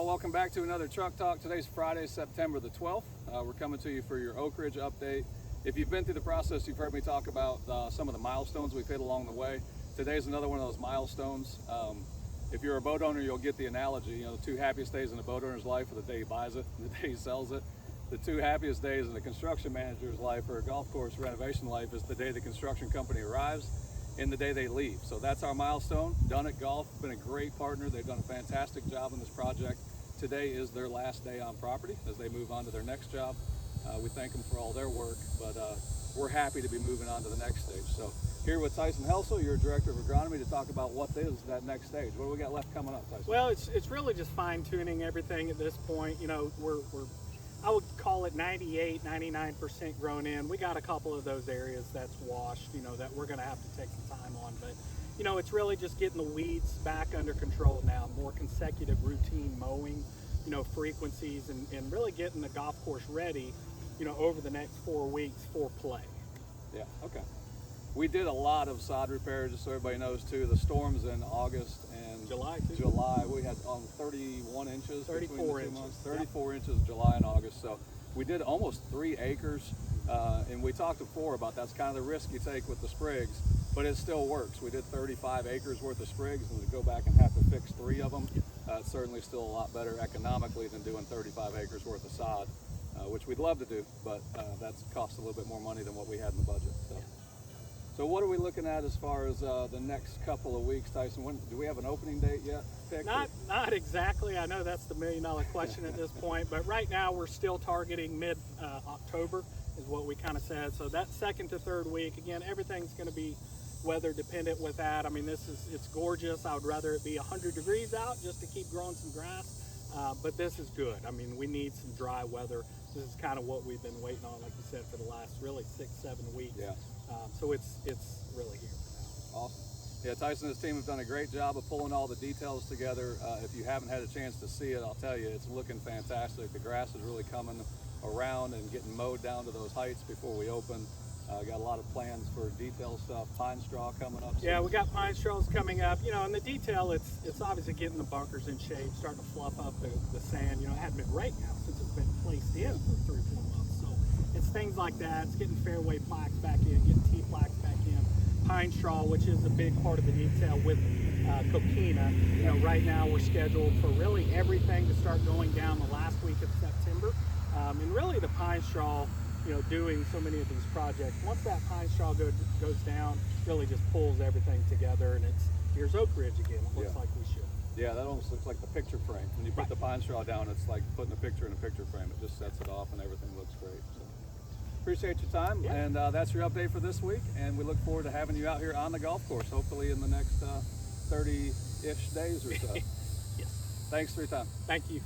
welcome back to another Truck Talk. Today's Friday, September the 12th. We're coming to you for your Oakridge update. If you've been through the process, you've heard me talk about some of the milestones we've hit along the way. Today's another one of those milestones. If you're a boat owner, you'll get the analogy. You know, the two happiest days in a boat owner's life are the day he buys it and the day he sells it. The two happiest days in a construction manager's life or a golf course renovation life is the day the construction company arrives and the day they leave. So that's our milestone. Done at Golf, been a great partner. They've done a fantastic job on this project. Today is their last day on property as they move on to their next job. We thank them for all their work, but we're happy to be moving on to the next stage. So here with Tyson Helsel, your Director of Agronomy, to talk about what is that next stage. What do we got left coming up, Tyson? Well, it's really just fine tuning everything at this point. You know, we're I would call it 98, 99% grown in. We got a couple of those areas that's washed, you know, that we're going to have to take some time on. But, you know, it's really just getting the weeds back under control now, more consecutive routine mowing, you know, frequencies, and really getting the golf course ready, you know, over the next 4 weeks for play. Yeah, okay. We did a lot of sod repair, just so everybody knows too. The storms in August and July, we had 31 inches. 34 inches. 34 inches July and August. So we did almost 3 acres. And we talked before about that's kind of the risk you take with the sprigs, but it still works. We did 35 acres worth of sprigs, and to go back and have to fix 3 of them, it's certainly still a lot better economically than doing 35 acres worth of sod, which we'd love to do, but that's cost a little bit more money than what we had in the budget. So what are we looking at as far as the next couple of weeks, Tyson? Do we have an opening date yet picked? Not exactly. I know that's the million-dollar question at this point, but right now we're still targeting mid-October is what we kind of said. So that second to third week, again, everything's going to be weather dependent with that. I mean, it's gorgeous. I would rather it be 100 degrees out just to keep growing some grass, but this is good. I mean, we need some dry weather. This is kind of what we've been waiting on, like you said, for the last really 6-7 weeks. Yeah. So it's really here for now. Awesome. Yeah, Tyson and his team have done a great job of pulling all the details together. If you haven't had a chance to see it, I'll tell you, it's looking fantastic. The grass is really coming around and getting mowed down to those heights before we open. Got a lot of plans for detail stuff. Pine straw coming up soon. Yeah, we got pine straws coming up. You know, and the detail, it's obviously getting the bunkers in shape, starting to fluff up the sand. You know, it hadn't been right now since it's been placed in for 3 or 4 months. So it's things like that. It's getting fairway plaques back in, getting tee plaques back in. Pine straw, which is a big part of the detail with coquina. You know, right now we're scheduled for really everything to start going down the last week of September. And really the pine straw, you know, doing so many of these projects, once that pine straw goes down, really just pulls everything together, and here's Oakridge again. It looks like we should. Yeah, that almost looks like the picture frame. When you put the pine straw down, it's like putting a picture in a picture frame. It just sets it off and everything looks great. So appreciate your time, and that's your update for this week, and we look forward to having you out here on the golf course, hopefully in the next 30-ish days or so. Yes. Thanks for your time. Thank you.